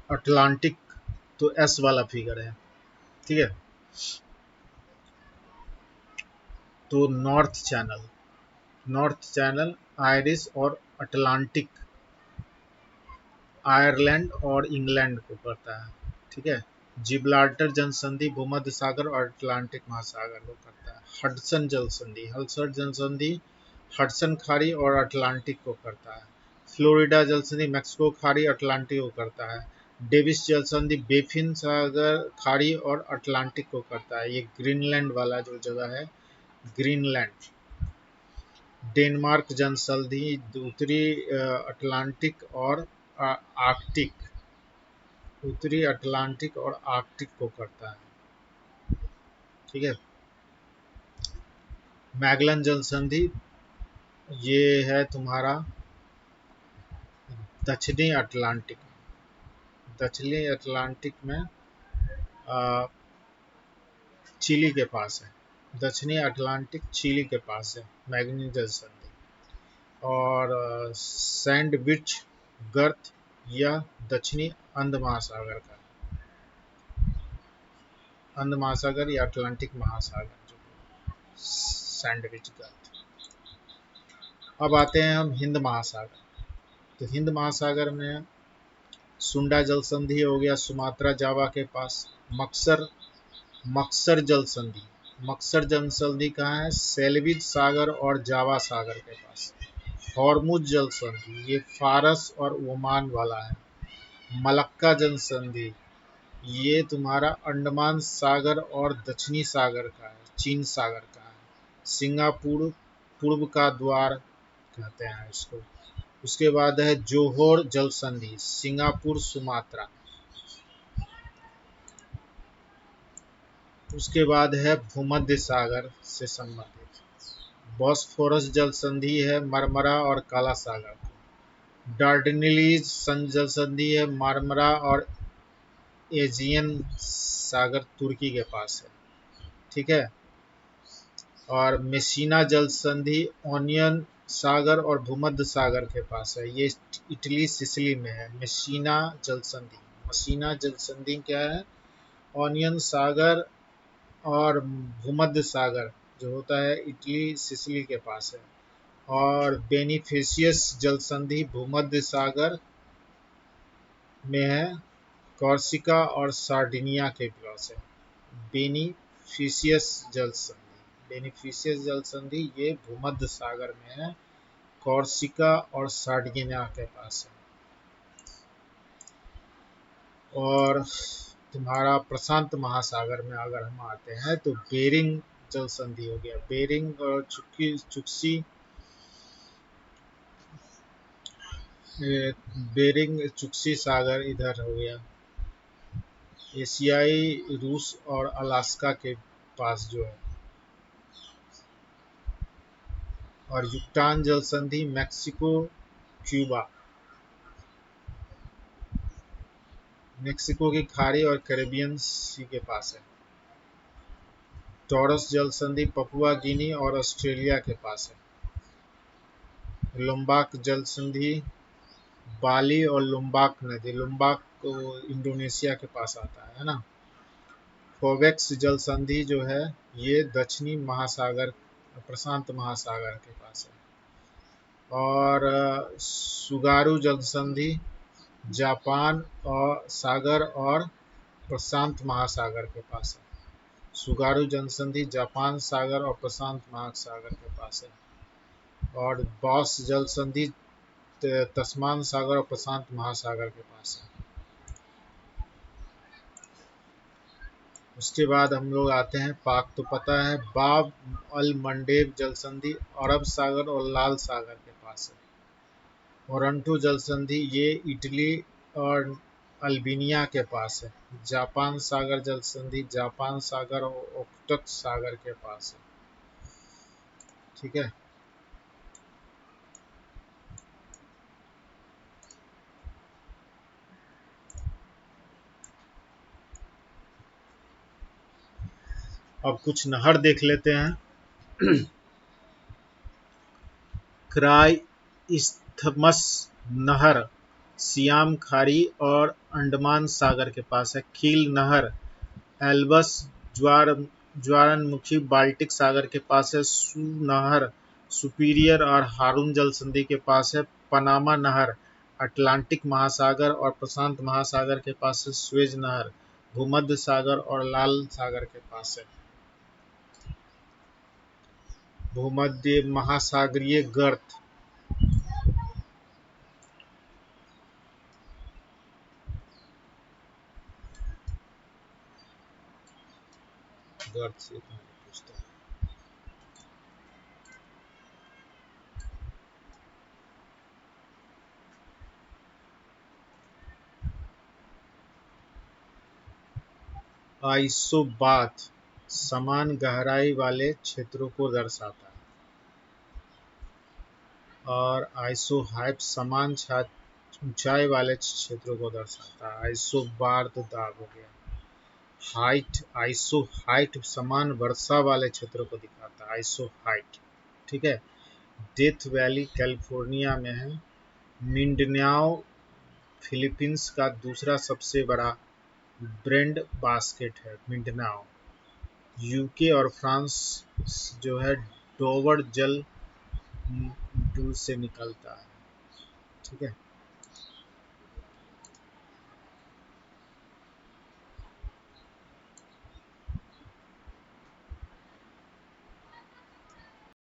Atlantic तो S वाला figure है, ठीक है। तो नॉर्थ चैनल आयरिश और अटलांटिक आयरलैंड और इंग्लैंड को करता है, ठीक है। जिब्राल्टर जल संधि भूमध्य सागर और अटलांटिक महासागर को करता है। हडसन जल संधि हडसन खाड़ी और अटलांटिक को करता है। फ्लोरिडा जल संधि मैक्सिको खाड़ी अटलांटिक को करता है। डेविस जल संधि बेफिन सागर खाड़ी और अटलांटिक को करता है। ये ग्रीनलैंड वाला जो जगह है, ग्रीनलैंड। डेनमार्क जल संधि उत्तरी अटलांटिक और आर्कटिक उत्तरी अटलांटिक और आर्कटिक को करता है, ठीक है। मैगलन जल संधि ये है तुम्हारा दक्षिणी अटलांटिक दक्षिणी अटलांटिक में चिली के पास है। दक्षिणी अटलांटिक चिली के पास है मैगनी जल संधि। और सैंडविच गर्त यह दक्षिणी अंध महासागर का है। अंध महासागर या अटलांटिक महासागर जो सैंडविच गर्त। अब आते हैं हम हिंद महासागर। तो हिंद महासागर में सुंडा जल संधि हो गया सुमात्रा जावा के पास। मक्सर मक्सर जल संधि मक्सर जल संधि कहाँ है? सेल्विज सागर और जावा सागर के पास। हॉर्मुज जल संधि ये फारस और ओमान वाला है। मलक्का जल संधि ये तुम्हारा अंडमान सागर और दक्षिणी सागर का है, चीन सागर का है। सिंगापुर पूर्व का द्वार कहते हैं इसको। उसके बाद है जोहोर जल संधि सिंगापुर सुमात्रा। उसके बाद है भूमध्य सागर से संबंधित। बॉस्फोरस जल संधि है मरमरा और काला सागर। डार्डेनेलीज जल संधि है मारमरा और एजियन सागर तुर्की के पास है, ठीक है। और मेसिना जल संधि ओनियन सागर और भूमध्य सागर के पास है। ये इटली सिसिली में है। मसीना जल संधि क्या है? ओनियन सागर और भूमध्य सागर जो होता है इटली सिसिली के पास है। और बेनिफिशियस जल संधि भूमध्य सागर में है, कॉर्सिका और सार्डिनिया के पास है। बेनिफिशियस जल संधि ये भूमध्य सागर में है, कॉर्सिका और सार्डिनिया के पास है। और तुम्हारा प्रशांत महासागर में अगर हम आते हैं तो बेरिंग जल संधि हो गया। बेरिंग और चुक्सी बेरिंग चुक्सी सागर इधर हो गया, एशियाई रूस और अलास्का के पास जो है। और युक्तान जल संधि मैक्सिको क्यूबा, मेक्सिको की खाड़ी और कैरेबियन सी के पास है। टॉरस जल संधि पपुआ गिनी और ऑस्ट्रेलिया के पास है। लुम्बाक जल संधि बाली और लुम्बाक नदी, लुम्बाक को इंडोनेशिया के पास आता है ना। फोवेक्स जल संधि जो है ये दक्षिणी महासागर प्रशांत महासागर के पास है। और सुगारू जल संधि जापान और सागर और प्रशांत महासागर के पास है। सुगारू जल संधि जापान सागर और प्रशांत महासागर के पास है। और बॉस जल संधि तस्मान सागर और प्रशांत महासागर के पास है। उसके बाद हम लोग आते हैं पाक, तो पता है बाब अल मंडेब जल संधि अरब सागर और लाल सागर के पास है। ओरंटू जल संधि ये इटली और अल्बानिया के पास है। जापान सागर जल संधि जापान सागर और ओखटक सागर के पास है, ठीक है। अब कुछ नहर देख लेते हैं। क्राइस्थमस नहर सियाम खाड़ी और अंडमान सागर के पास है। कील नहर एल्बस ज्वारनमुखी बाल्टिक सागर के पास है। सू नहर सुपीरियर और हारून जल संधि के पास है। पनामा नहर अटलांटिक महासागर और प्रशांत महासागर के पास है। स्वेज नहर भूमध्य सागर और लाल सागर के पास है। भूमध्य महासागरीय गर्त गर्त से पूछता है। आइसोबाथ समान गहराई वाले क्षेत्रों को दर्शाता है। और आइसोहाइप समान ऊंचाई वाले क्षेत्रों को दर्शाता है। आइसोबार्द दाब हो गया। हाइट समान वर्षा वाले क्षेत्रों को दिखाता है। आइसोहाइट ठीक है। डेथ वैली कैलिफोर्निया में है। मिंडनाओ फिलीपींस का दूसरा सबसे बड़ा ब्रेड बास्केट है। मिंडनाओ यूके और फ्रांस जो है डोवर जल से निकलता है। ठीक है।